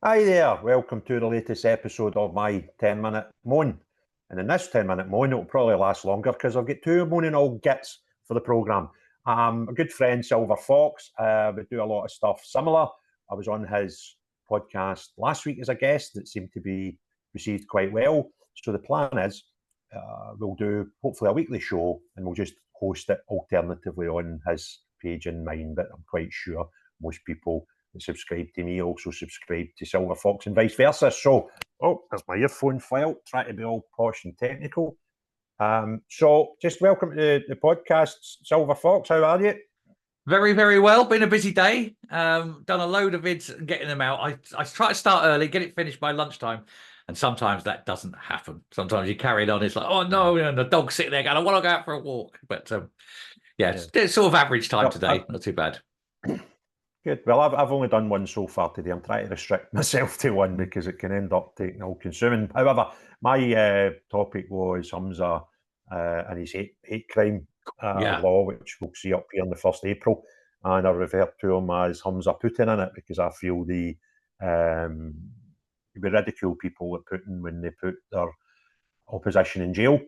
Hi there, welcome to the latest episode of my 10-minute moan. And in this 10-minute moan, it'll probably last longer because I've got two moaning old gits for the programme. A good friend, Silver Fox, we do a lot of stuff similar. I was on his podcast last week as a guest that seemed to be received quite well. So the plan is we'll do hopefully a weekly show and we'll just host it alternatively on his page and mine, but I'm quite sure most people that subscribe to me also subscribe to Silver Fox and vice versa. So, there's my earphone file, trying to be all posh and technical. So just welcome to the podcast, Silver Fox. How are you? Very, very well. Been a busy day. Done a load of vids and getting them out. I try to start early, get it finished by lunchtime. And sometimes that doesn't happen. Sometimes you carry it on. It's like, oh no, and the dog's sitting there going, I want to go out for a walk. But it's sort of average time today. Not too bad. Good. Well, I've only done one so far today. I'm trying to restrict myself to one because it can end up taking all consuming. However, my topic was Humza and his hate crime law, which we'll see up here on the 1st April. And I refer to him as Humza Putin in it because I feel we ridicule people at Putin when they put their opposition in jail.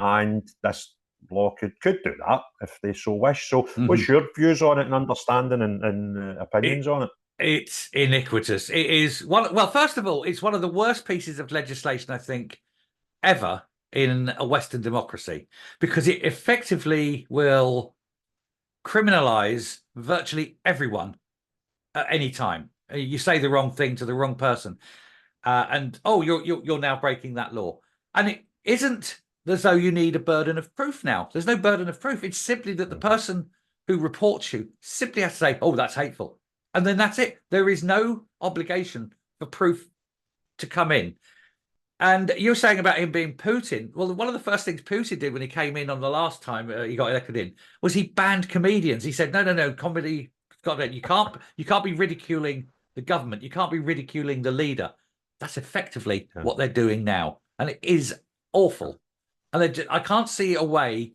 And this law could do that if they so wish. So what's your views on it and understanding and opinions on it? It's iniquitous. It is first of all, it's one of the worst pieces of legislation, I think, ever in a Western democracy, because it effectively will criminalize virtually everyone at any time. You say the wrong thing to the wrong person, and you're now breaking that law. And it isn't as though you need a burden of proof now. There's no burden of proof. It's simply that the person who reports you simply has to say, oh, that's hateful. And then that's it. There is no obligation for proof to come in. And you're saying about him being Putin. Well, one of the first things Putin did when he came in on the last time he got elected in was he banned comedians. He said, no, comedy, you can't be ridiculing the government. You can't be ridiculing the leader. That's effectively what they're doing now. And it is awful. And I can't see a way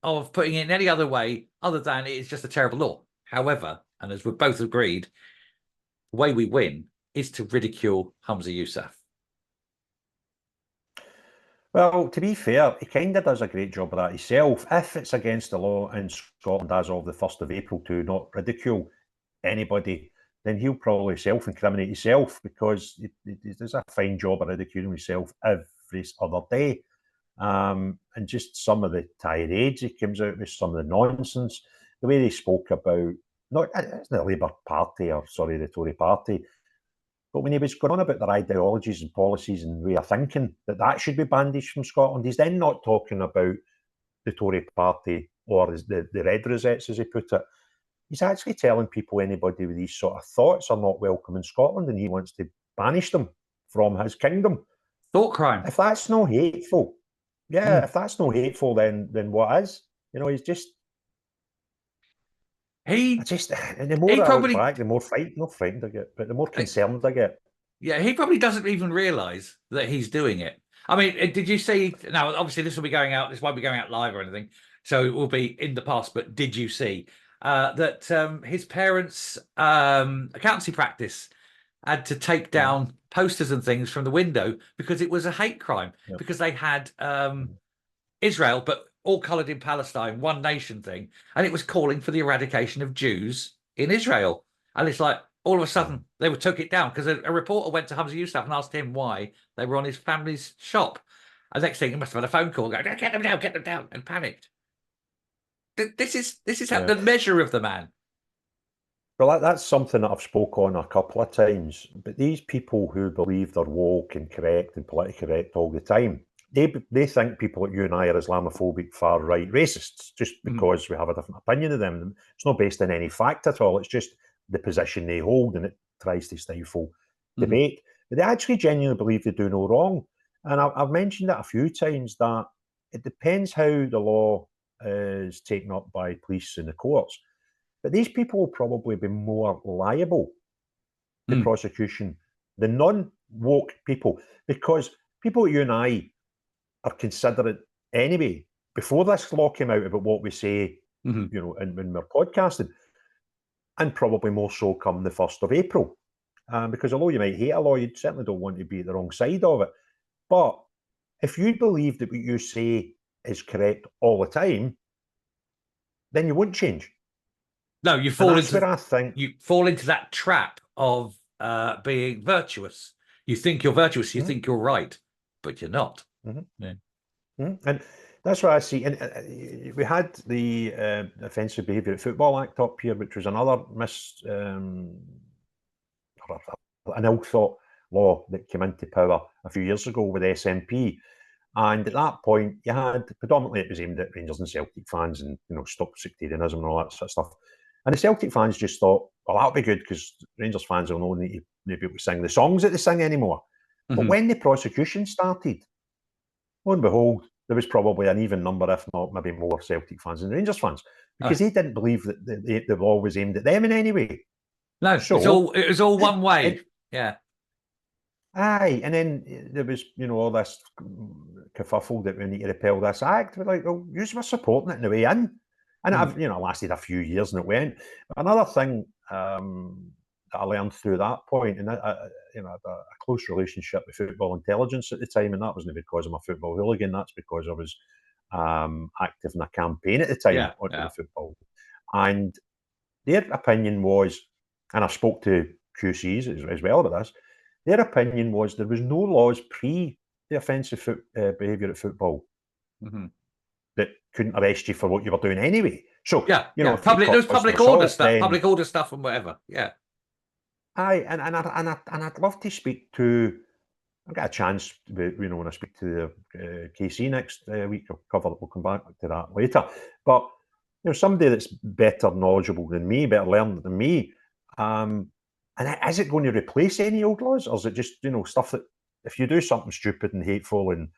of putting it in any other way other than it's just a terrible law. However, and as we've both agreed, the way we win is to ridicule Humza Yousaf. Well, to be fair, he kind of does a great job of that himself. If it's against the law in Scotland as of the 1st of April to not ridicule anybody, then he'll probably self-incriminate himself because he does a fine job of ridiculing himself every other day. And just some of the tirades he comes out with, some of the nonsense, the way they spoke about, it's not the Labour Party, the Tory Party, but when he was going on about their ideologies and policies and way of thinking, that should be bandaged from Scotland, he's then not talking about the Tory Party or the Red Rosettes, as he put it. He's actually telling people anybody with these sort of thoughts are not welcome in Scotland and he wants to banish them from his kingdom. Thought crime. If that's no hateful, if that's no hateful, then what is? He's just... the more I look back, the more frightened I get, but the more concerned I get. Yeah, he probably doesn't even realise that he's doing it. I mean, did you see? Now, obviously, this will be going out. This won't be going out live or anything, so it will be in the past. But did you see that his parents' accountancy practice had to take down posters and things from the window because it was a hate crime because they had Israel, but all coloured in Palestine, one nation thing, and it was calling for the eradication of Jews in Israel. And it's like all of a sudden they took it down because a reporter went to Humza Yousaf and asked him why they were on his family's shop. And next thing, he must have had a phone call going, get them down, and panicked. This is the measure of the man. Well, that's something that I've spoke on a couple of times. But these people who believe they're woke and correct and politically correct all the time, they think people like you and I are Islamophobic, far-right racists just because we have a different opinion of them. It's not based on any fact at all. It's just the position they hold, and it tries to stifle debate. But they actually genuinely believe they do no wrong. And I've mentioned that a few times, that it depends how the law is taken up by police and the courts. But these people will probably be more liable to prosecution than non-woke people, because people like you and I are considerate anyway, before this law came out, about what we say, and when we're podcasting, and probably more so come the 1st of April. because although you might hate a law, you certainly don't want to be at the wrong side of it. But if you believe that what you say is correct all the time, then you won't change. No, you And fall that's into where I think you fall into that trap of being virtuous. You think you're virtuous, you think you're right, but you're not. Yeah. And that's what I see. And we had the Offensive Behaviour at Football Act up here, which was another an ill-thought law that came into power a few years ago with SNP. And at that point, you had predominantly it was aimed at Rangers and Celtic fans, and stop sectarianism and all that sort of stuff. And the Celtic fans just thought, well, that'll be good because Rangers fans will not need to maybe be able to sing the songs that they sing anymore. But when the prosecution started, lo and behold, there was probably an even number, if not maybe more, Celtic fans than Rangers fans, because they didn't believe that the law was aimed at them in any way. No, so it was all one way. Yeah. Aye, and then there was, all this kerfuffle that we need to repeal this act. We're like, well, you were supporting it in the way in. And it lasted a few years and it went. But another thing that I learned through that point, and I had a close relationship with football intelligence at the time, and that wasn't because I'm a football hooligan, that's because I was active in a campaign at the time onto the football. And their opinion was, and I spoke to QCs as well about this, their opinion was there was no laws pre the offensive behaviour at football that couldn't arrest you for what you were doing anyway. So there was public order stuff, public order stuff, and whatever. Yeah. Aye, and I'd love to speak to. I've got a chance, when I speak to KC next week. We'll come back to that later. But somebody that's better knowledgeable than me, better learned than me. And is it going to replace any old laws, or is it just stuff that if you do something stupid and hateful and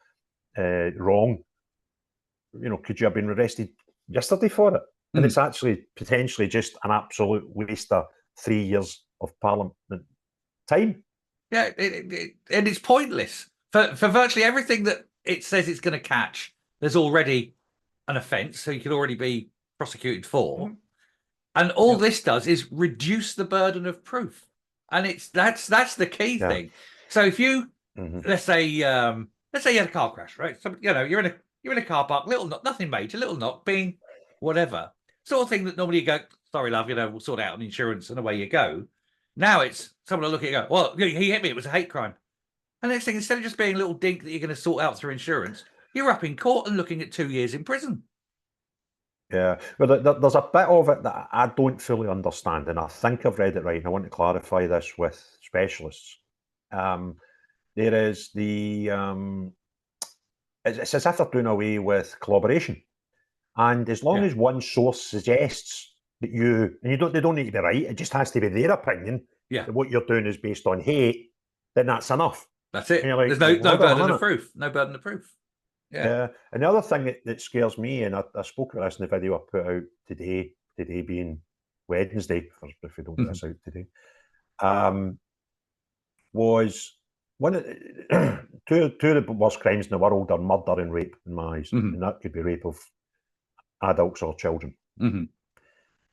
wrong, could you have been arrested yesterday for it? And it's actually potentially just an absolute waste of 3 years of Parliament time. Yeah, and it's pointless for virtually everything that it says it's going to catch. There's already an offence, so you could already be prosecuted for. And all this does is reduce the burden of proof, and that's the key thing. So if you let's say you had a car crash, right? So you're in a car park, nothing major, little knock, being whatever sort of thing that normally you go, sorry, love, we'll sort it out on insurance, and away you go. Now it's someone will look at you and go, well, he hit me, it was a hate crime. And next thing, instead of just being a little dink that you're going to sort out through insurance, you're up in court and looking at 2 years in prison. Yeah, well, there's a bit of it that I don't fully understand, and I think I've read it right, and I want to clarify this with specialists. There is it's as if they're doing away with collaboration. And as long as one source suggests that they don't need to be right, it just has to be their opinion that what you're doing is based on hate, then that's enough. That's it. Like, there's no burden of proof. No burden of proof. Yeah. And the other thing that scares me, and I spoke about this in the video I put out today being Wednesday, if we don't get this out today, was two of the worst crimes in the world are murder and rape in my eyes. And that could be rape of adults or children. Now,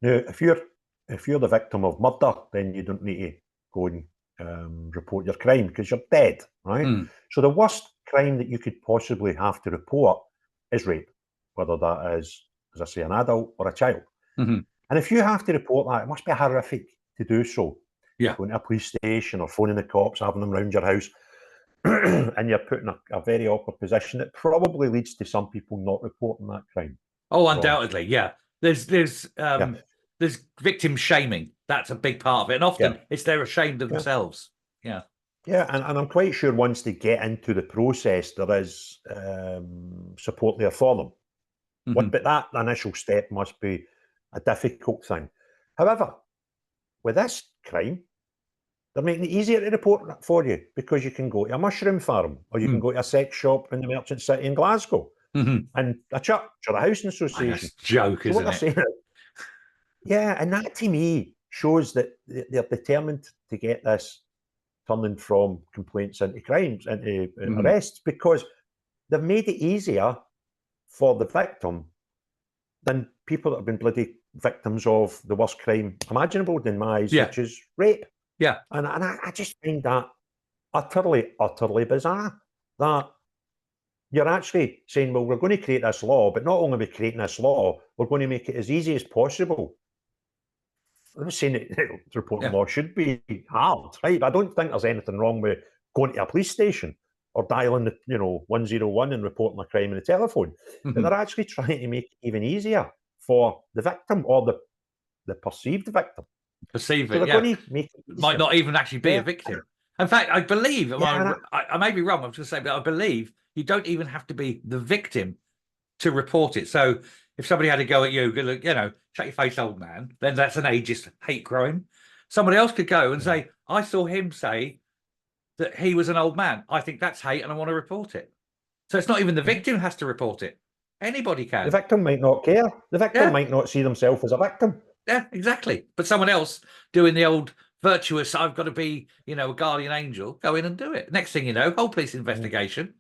if you're the victim of murder, then you don't need to go and report your crime because you're dead, right? So the worst crime that you could possibly have to report is rape, whether that is, as I say, an adult or a child. And if you have to report that, it must be horrific to do so. Going to a police station or phoning the cops, having them round your house, and you're put in a very awkward position that probably leads to some people not reporting that crime. Oh, undoubtedly, yeah. There's victim shaming. That's a big part of it, and often it's they're ashamed of themselves. Yeah, and I'm quite sure once they get into the process, there is support there for them. But that initial step must be a difficult thing. However, with this crime, they're making it easier to report that for you because you can go to a mushroom farm or you can go to a sex shop in the Merchant City in Glasgow and a church or a housing association. That's a joke, isn't it? Yeah, and that to me shows that they're determined to get this turning from complaints into crimes, into arrests, because they've made it easier for the victim than people that have been bloody victims of the worst crime imaginable in my eyes, which is rape. Yeah. And I just find that utterly bizarre, that you're actually saying, well, we're going to create this law, but not only are we creating this law, we're going to make it as easy as possible. I'm not saying that reporting law should be hard, right? I don't think there's anything wrong with going to a police station or dialing the 101 and reporting a crime on the telephone. But they're actually trying to make it even easier for the victim or the perceived victim. Perceive So it, they're yeah. going to make it Might not even actually be a victim. In fact, I believe, I may be wrong, I was going to say, but I believe you don't even have to be the victim to report it. So if somebody had a go at you, shut your face, old man, then that's an ageist hate crime. Somebody else could go and say, I saw him say that he was an old man. I think that's hate and I want to report it. So it's not even the victim who has to report it. Anybody can. The victim might not care. The victim might not see themselves as a victim. Yeah, exactly. But someone else doing the old virtuous, I've got to be, a guardian angel, go in and do it. Next thing you know, whole police investigation.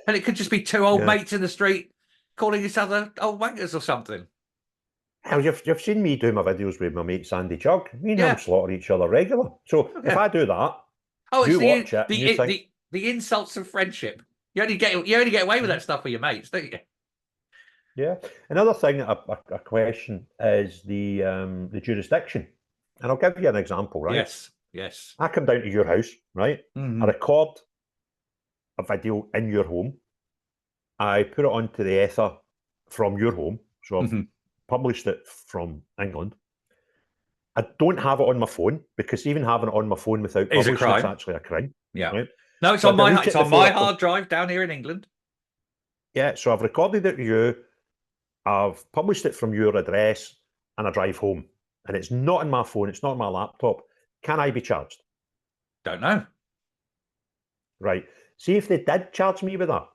And it could just be two old mates in the street calling each other old wankers or something. Hell, you've seen me do my videos with my mate Sandy Chug. Me and him slaughter each other regular. So if I do that, you watch it and you think... the insults of friendship. You only get away with that stuff with your mates, don't you? Yeah. Another thing I question is the jurisdiction. And I'll give you an example, right? Yes. I come down to your house, right? I record a video in your home. I put it onto the ether from your home. So I've published it from England. I don't have it on my phone, because even having it on my phone without publishing it's actually a crime. Yeah. Right? No, it's on my hard drive down here in England. Yeah, so I've recorded it to you, I've published it from your address, and I drive home. And it's not on my phone, it's not on my laptop. Can I be charged? Don't know. Right. See if they did charge me with that.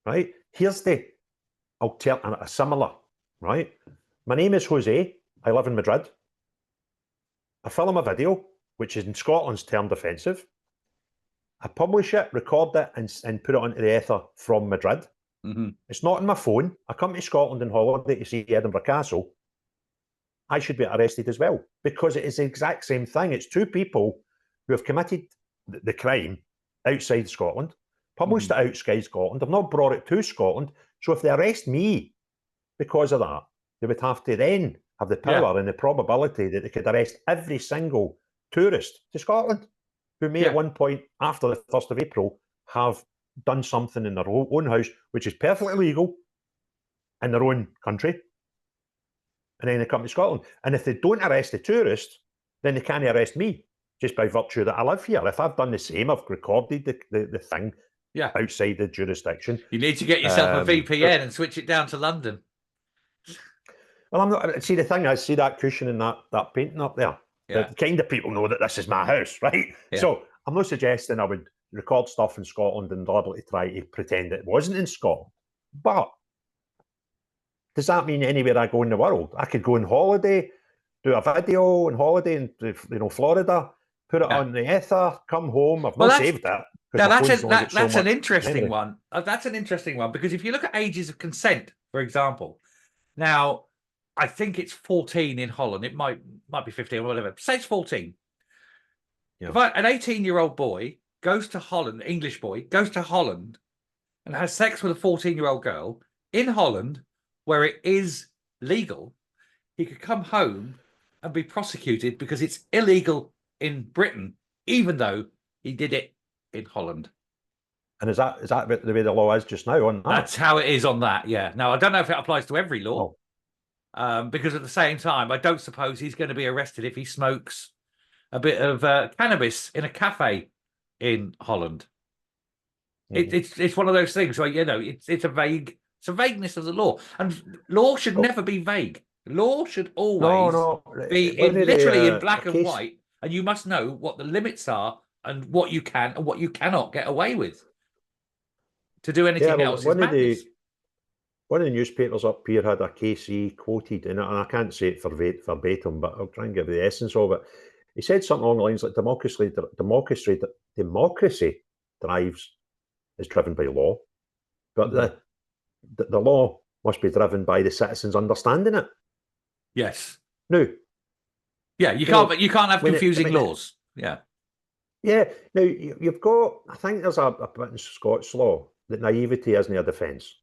Right? Here's a similar, right? My name is Jose. I live in Madrid. I film a video, which is in Scotland's termed offensive. I publish it, record it, and put it onto the ether from Madrid. It's not on my phone. I come to Scotland on holiday to see Edinburgh Castle. I should be arrested as well, because it is the exact same thing. It's two people who have committed the crime outside Scotland, published it outside Scotland. They've not brought it to Scotland. So if they arrest me because of that, they would have to then have the power and the probability that they could arrest every single tourist to Scotland who may at one point after the 1st of April have done something in their own house, which is perfectly legal in their own country. And then they come to Scotland. And if they don't arrest the tourist, then they can't arrest me, just by virtue that I live here. If I've done the same, I've recorded the thing outside the jurisdiction. You need to get yourself a VPN and switch it down to London. Well, I'm not. See, the thing is, see that cushion and that painting up there? The kind of people know that this is my house, right? Yeah. So I'm not suggesting I would record stuff in Scotland and deliberately try to pretend it wasn't in Scotland. But does that mean anywhere I go in the world? I could go on holiday, do a video on holiday in Florida, put it on the ether, come home. I've not saved it. Now that's an interesting one. That's an interesting one, because if you look at ages of consent, for example, now I think it's 14 in Holland. It might be 15 or whatever. Say it's 14. Yeah. If an 18-year-old boy goes to Holland, English boy goes to Holland and has sex with a 14-year-old girl in Holland, where it is legal, he could come home and be prosecuted because it's illegal in Britain, even though he did it in Holland. And is that the way the law is just now on that? That's how it is on that, yeah. Now, I don't know if it applies to every law, because at the same time, I don't suppose he's going to be arrested if he smokes a bit of cannabis in a cafe in Holland. It's one of those things where, it's a vagueness of the law. And law should never be vague. Law should always be literally in black and white, and you must know what the limits are and what you can and what you cannot get away with. To do anything else is madness. One of the newspapers up here had a case he quoted, and I can't say it verbatim, but I'll try and give you the essence of it. He said something along the lines like democracy is driven by law, but the law must be driven by the citizens understanding it. Yes. No. Yeah, you can't have confusing laws. Yeah. Yeah. Now, you've got, I think there's a bit in Scots law that naivety isn't a defence,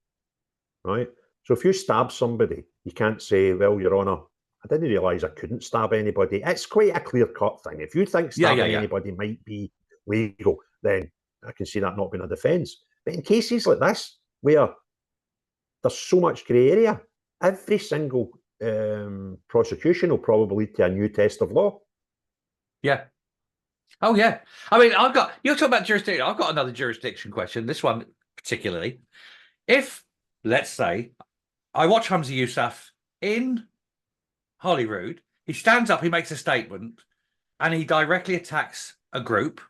right? So if you stab somebody, you can't say, well, Your Honour, I didn't realise I couldn't stab anybody. It's quite a clear-cut thing. If you think stabbing anybody might be legal, then I can see that not being a defence. But in cases like this, where there's so much grey area, every single prosecution will probably lead to a new test of law. Yeah. Oh, yeah. I mean, you're talking about jurisdiction. I've got another jurisdiction question, this one particularly. If, let's say, I watch Humza Yousaf in Holyrood, he stands up, he makes a statement, and he directly attacks a group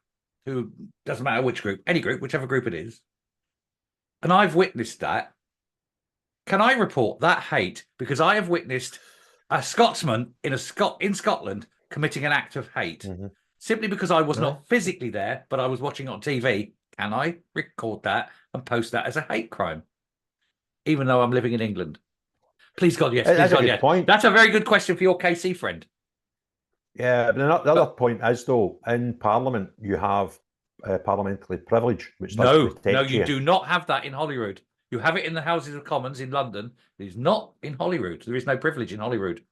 who, doesn't matter which group, any group, whichever group it is, and I've witnessed that, can I report that hate because I have witnessed a Scotsman in Scotland committing an act of hate simply because I was not physically there, but I was watching it on TV? Can I record that and post that as a hate crime, even though I'm living in England? Please God, yes. Please God, yes. Point. That's a very good question for your KC friend. Yeah, but the other point is, though, in Parliament you have parliamentary privilege, which does protect you. You do not have that in Holyrood. You have it in the Houses of Commons in London. It is not in Holyrood. There is no privilege in Holyrood.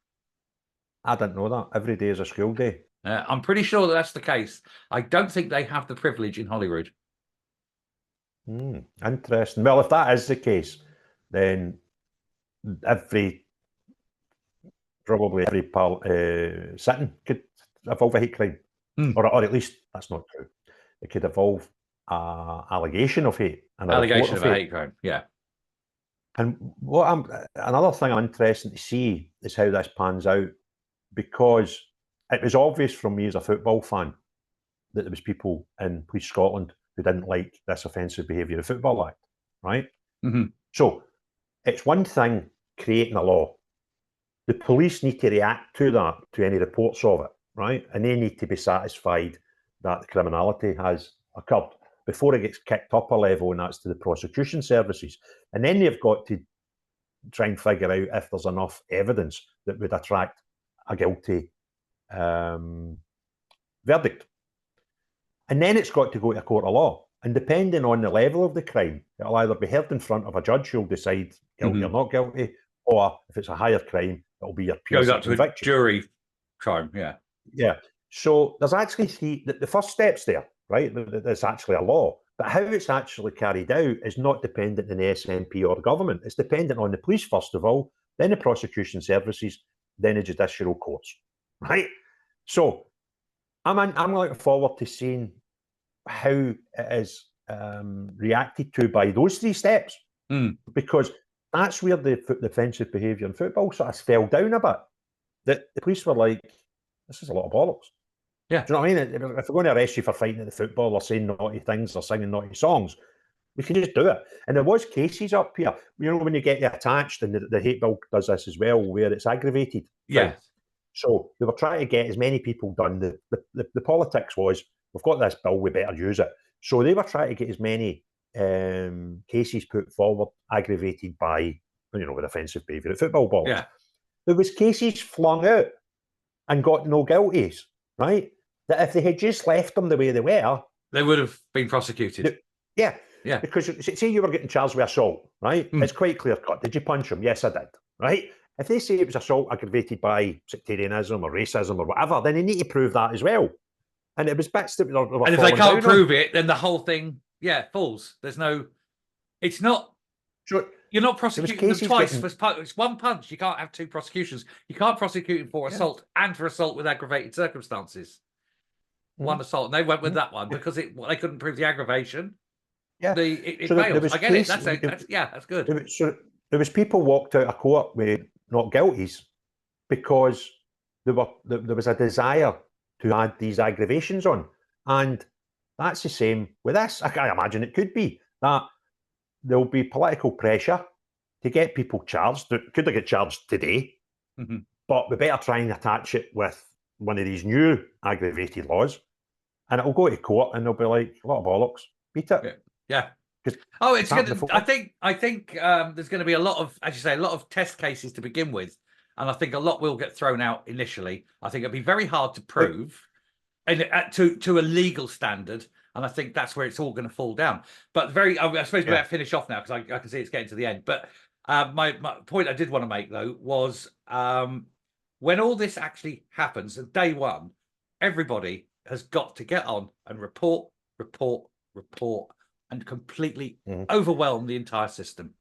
I didn't know that. Every day is a school day. I'm pretty sure that's the case. I don't think they have the privilege in Holyrood. Interesting. Well, if that is the case, then probably every sitting could involve a hate crime, or at least that's not true. It could involve allegation of hate, and allegation of a hate crime. Yeah. And another thing I'm interested to see is how this pans out, because it was obvious from me as a football fan that there was people in Police Scotland who didn't like this offensive behaviour of Football Act, right? So it's one thing creating a law. The police need to react to that, to any reports of it, right? And they need to be satisfied that the criminality has occurred before it gets kicked up a level, and that's to the prosecution services. And then they've got to try and figure out if there's enough evidence that would attract a guilty verdict. And then it's got to go to a court of law. And depending on the level of the crime, it'll either be heard in front of a judge who'll decide guilty or not guilty, or if it's a higher crime, it'll be your piercing goes up to conviction. A jury crime, yeah. Yeah. So there's actually the first steps there, right? There's actually a law. But how it's actually carried out is not dependent on the SNP or the government. It's dependent on the police, first of all, then the prosecution services, then the judicial courts, right? So I'm looking forward to seeing how it is reacted to by those three steps, because that's where the offensive behaviour in football sort of fell down a bit. That the police were like, this is a lot of bollocks. Yeah. Do you know what I mean? If we're going to arrest you for fighting at the football or saying naughty things or singing naughty songs, we can just do it. And there was cases up here, you know, when you get attached, and the hate bill does this as well, where it's aggravated. Yeah. Right? So they were trying to get as many people done. The politics was, we've got this bill, we better use it. So they were trying to get as many cases put forward aggravated by, you know, with offensive behaviour at football balls. Yeah. There was cases flung out and got no guilties, right? That if they had just left them the way they were, they would have been prosecuted. Yeah. Because say you were getting charged with assault, right? It's quite clear cut. Did you punch him? Yes, I did, right? If they say it was assault aggravated by sectarianism or racism or whatever, then they need to prove that as well. And it was bits that were and if they can't prove it, then the whole thing, falls. There's no, it's not, so you're not prosecuting them twice. It's one punch. You can't have two prosecutions. You can't prosecute him for assault and for assault with aggravated circumstances. One assault. And they went with that one because they couldn't prove the aggravation. Yeah. It failed. I get it. That's good. There was people walked out of court with not guilties because there was a desire to add these aggravations on. And that's the same with this. I imagine it could be that there'll be political pressure to get people charged. Could they get charged today? But we better try and attach it with one of these new aggravated laws, and it'll go to court, and they'll be like, a lot of bollocks, beat it. Yeah. Oh, it's good. I think there's going to be a lot of, as you say, a lot of test cases to begin with, and I think a lot will get thrown out initially. I think it'll be very hard to prove. and to a legal standard. And I think that's where it's all going to fall down. But I suppose we better finish off now, because I can see it's getting to the end. But my point I did want to make, though, was when all this actually happens, at day one, everybody has got to get on and report, and completely overwhelm the entire system.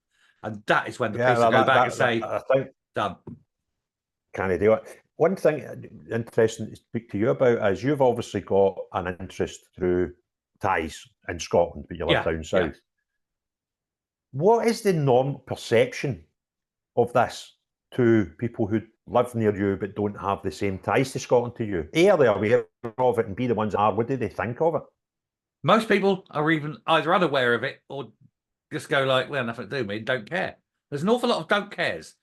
And that is when the police will go back and say, I think, done. Can I do it? One thing interesting to speak to you about is you've obviously got an interest through ties in Scotland, but you live down south. Yeah. What is the norm perception of this to people who live near you but don't have the same ties to Scotland to you? A, are they aware of it, and B, the ones that are, what do they think of it? Most people are even either unaware of it or just go like, well, nothing to do with me, don't care. There's an awful lot of don't cares.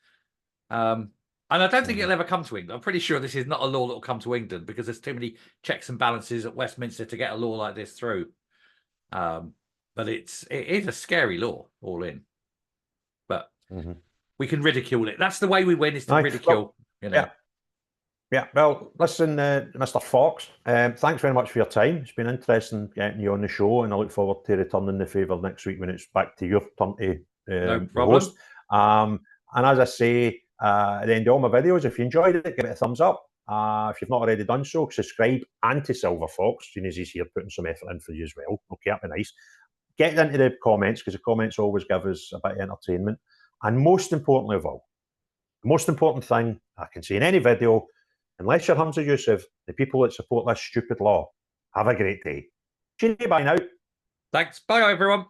And I don't think it'll ever come to England. I'm pretty sure this is not a law that will come to England, because there's too many checks and balances at Westminster to get a law like this through. But it is a scary law all in. But we can ridicule it. That's the way we win, is to ridicule. Well, yeah. Well, listen, Mr. Fox, thanks very much for your time. It's been interesting getting you on the show, and I look forward to returning the favour next week when it's back to your turn to no problem. host. And as I say, at the end of all my videos, if you enjoyed it, give it a thumbs up. If you've not already done so, subscribe, and to Silver Fox, as soon as he's here putting some effort in for you as well. Okay, that'd be nice. Get into the comments, because the comments always give us a bit of entertainment. And most importantly of all, the most important thing I can say in any video, unless you're Humza Yousaf, the people that support this stupid law, have a great day. Bye now. Thanks. Bye, everyone.